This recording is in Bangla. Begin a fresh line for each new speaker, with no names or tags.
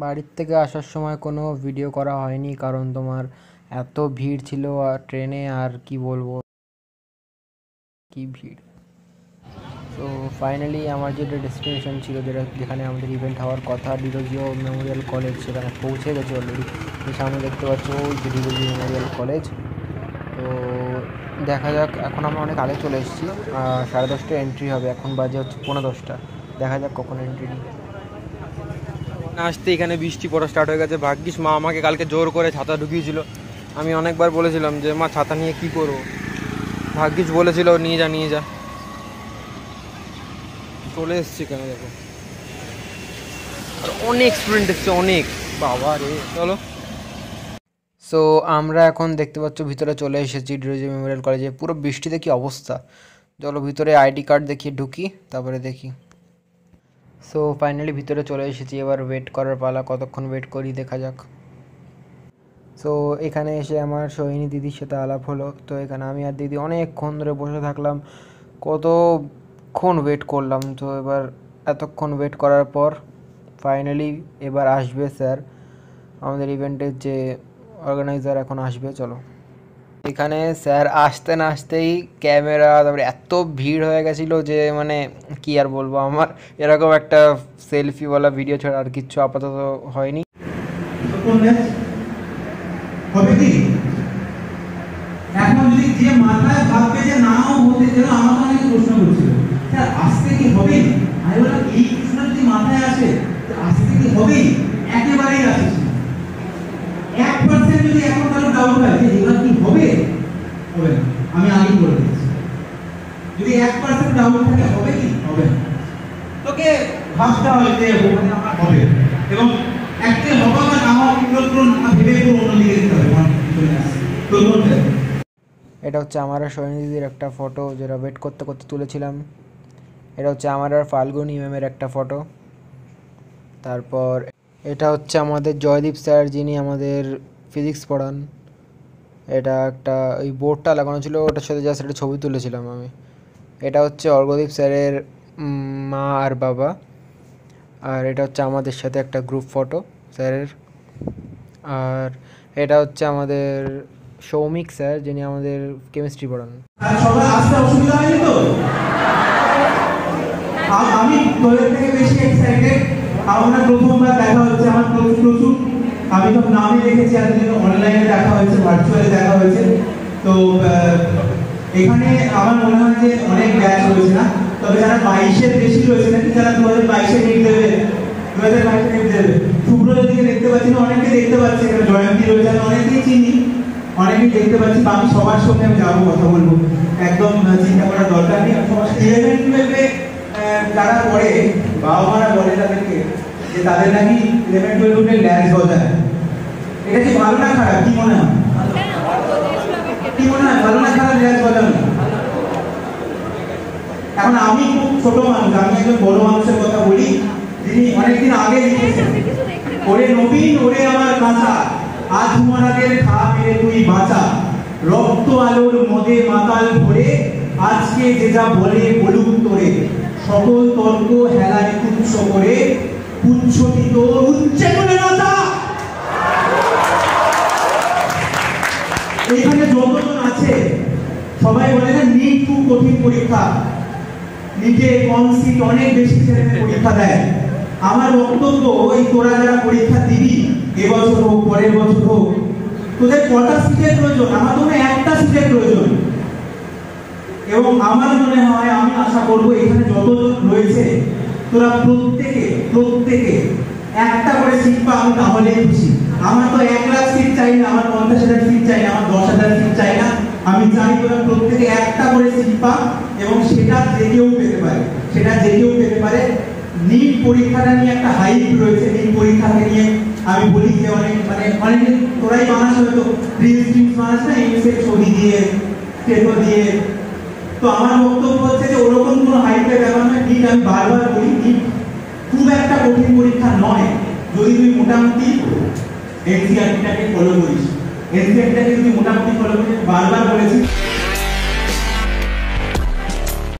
বাড়ির থেকে আসার সময় কোনো ভিডিও করা হয়নি, কারণ তোমার এত ভিড় ছিল আর ট্রেনে, আর কি বলবো, কি ভিড়। তো ফাইনালি আমার যেটা ডেস্টিনেশন ছিল, যেখানে আমাদের ইভেন্ট হওয়ার কথা, ডিরোজিও মেমোরিয়াল কলেজ, সেখানে পৌঁছে গেছে অলরেডি। সামনে দেখতে পাচ্ছ ওই যে ডিরোজিও মেমোরিয়াল কলেজ। তো দেখা যাক, এখন আমরা অনেক আগে চলে এসেছি, 10:30টায় এন্ট্রি হবে, এখন বাজে হচ্ছে 10:45। দেখা যাক কখন এন্ট্রি নিই। আসতে এখানে বৃষ্টি পড়া স্টার্ট হয়ে গেছে। ভাগ্যিস মা আমাকে কালকে জোর করে ছাতা ঢুকিয়েছিল। আমি অনেকবার বলেছিলাম যে মা ছাতা নিয়ে কি করবো, ভাগ্যিস বলেছিল নিয়ে যা নিয়ে যা। চলে এসছি কেন দেখো, আর অনেক স্টুডেন্ট এসছে, অনেক, বাবা রে। চলো, সো আমরা এখন দেখতে পাচ্ছ ভিতরে চলে এসেছি ডিরোজিও মেমোরিয়াল কলেজে। পুরো বৃষ্টিতে কি অবস্থা। চলো ভিতরে আইডি কার্ড দেখিয়ে ঢুকি, তারপরে দেখি। সো ফাইনালি ভিতরে চলে এসেছি, এবার ওয়েট করার পালা, কতক্ষণ ওয়েট করি দেখা যাক। সো এখানে এসে আমার সোহিনী দিদির সাথে আলাপ হলো। তো এখানে আমি আর দিদি অনেকক্ষণ ধরে বসে থাকলাম, কতক্ষণ ওয়েট করলাম। তো এবার এতক্ষণ ওয়েট করার পর ফাইনালি এবার আসবে স্যার, আমাদের ইভেন্টের যে অর্গানাইজার এখন আসবে। চলো, এখানে স্যার আসতে না আসতেই ক্যামেরা, তারপরে এত ভিড় হয়ে গেছিলো যে মানে কি আর বলবো। আমার এরকম একটা সেলফিওয়ালা ভিডিও ছাড়া আর কিচ্ছু আপাতত হয়নি।
হবে কি এখন যদি যে মাথায় ভাববে যে নাও হতে যেন, আমাকে অনেক প্রশ্ন করছিল স্যার আসতে কি হবে। আমি বললাম এই প্রশ্ন যদি মাথায় আসে আসতে কি হবে, একেবারেই আসছে 1% যদি এখন কারো ডাউট হয় যে এবার কি হবে, হবে না। আমি আগেই বলে দিচ্ছি, যদি 1% ডাউট থাকে হবে কি হবে না, তোকে ভাবতে হবে যে আমার হবে, এবং একটা হবা বা না হওয়া নিয়ন্ত্রণ ভেবে পুরো অন্যদিকে দিতে হবে।
এটা হচ্ছে আমার আর সোহিনী দিদির একটা ফটো, যেটা ওয়েট করতে করতে তুলেছিলাম। এটা হচ্ছে আমার আর ফাল্গুনি ম্যামের একটা ফটো। তারপর এটা হচ্ছে আমাদের জয়দীপ স্যার, যিনি আমাদের ফিজিক্স পড়ান। এটা একটা ওই বোর্ডটা লাগানো ছিল, ওটার সাথে জাস্ট একটা ছবি তুলেছিলাম আমি। এটা হচ্ছে অর্ঘদীপ স্যারের মা আর বাবা। আর এটা হচ্ছে আমাদের সাথে একটা গ্রুপ ফটো স্যারের। আর এটা হচ্ছে আমাদের সৌমিক স্যার, যিনি আমাদের কেমিস্ট্রি পড়ান।
সবার আসতে অসুবিধা হয়নি তো? আমি তোদের থেকে বেশি এক্সাইটেড। আমরা প্রথমবার দেখা হচ্ছে, আমার প্রচুর আমি সব নামে রেখেছি, এতদিন অনলাইনে দেখা হয়েছে, ভার্চুয়ালি দেখা হয়েছে। তো এখানে আমার মনে হয় যে অনেক ব্যাচ রয়েছে না, তবে যারা 22-এর বেশি রয়েছে নাকি, যারা 2022-এ নিট দেবে, 2022-এ নিট দেবে। শুভ্রদের দিকে দেখতে পাচ্ছি না, অনেকে দেখতে পাচ্ছি, এখানে জয়ন্তী রয়েছে, আমি অনেকেই চিনি, অনেকেই দেখতে পাচ্ছি। বাকি সবার সঙ্গে আমি যাবো, কথা বলবো, একদম চিন্তা করার দরকার নেই। সবার 11-12-এ যারা পড়ে, বাবা মারা বলে তাদেরকে যে তাদের নাকি 11-12-এ ল্যান্স বাজায়। এটা কি ভালো না খারাপ, কি মনে হয়? কি মনে হয়, ভালো না খারাপ ল্যান্স বাজানো? এখন আমি খুব ছোট মানুষ, আমি একজন বড় মানুষের কথা বলি, যিনি অনেকদিন আগে লিখেছেন, ওরে নবীন ওরে আমার কাঁচা, আজ মহারাজের খা মেরে তুই বাঁচা, রক্ত আলোর মদে মাতাল ভরে, আজকে যে যা বলে বলুক তোরে, সকল তর্ক হেলায় তুচ্ছ করে, পুচ্ছটি তোর উচ্চে করে নাচা। এখানে যতজন আছে সবাই বলে না নিট খুব কঠিন পরীক্ষা, নিটে কম সিট, অনেক বেশি ছেলে পরীক্ষা দেয়। আমার বক্তব্য, ওই তোরা যারা পরীক্ষা দিবি, এবছর হোক পরের বছর হোক, তোদের কটা সিটের প্রয়োজন? আমার মনে হয় একটা সিটের প্রয়োজন। এবং আমার মনে হয়, আমি আশা করবো এখানে যতজন রয়েছে তোরা প্রত্যেকে একটা করে সিট পা, আমি তাহলেই খুশি। আমার তো 1 লাখ সিট চাই না, আমার 50,000 সিট চাই না, আমার 10,000 সিট চাই না। আমি চাই তোরা প্রত্যেকে একটা করে সিট পা, এবং সেটা যে কেউ পেতে পারে। নিট পরীক্ষাটা নিয়ে একটা হাইপ রয়েছে, নিট পরীক্ষাকে নিয়ে আমি বলি যে অনেক তোরাই বানাস, হয়তো রিলস বানাস না, ইংলিশের ছবি দিয়ে টেটো দিয়ে। তো আমার বক্তব্য হচ্ছে যে ওরকম কোনো হাইপের ব্যাপার নয়। নিট, আমি বারবার বলি, নিট খুব একটা কঠিন পরীক্ষা নয়, যদি তুই মোটামুটি এনসিইআরটিটাকে ফলো করিস। এনসিইআরটিটাকে যদি মোটামুটি ফলো করিস, বারবার বলেছি।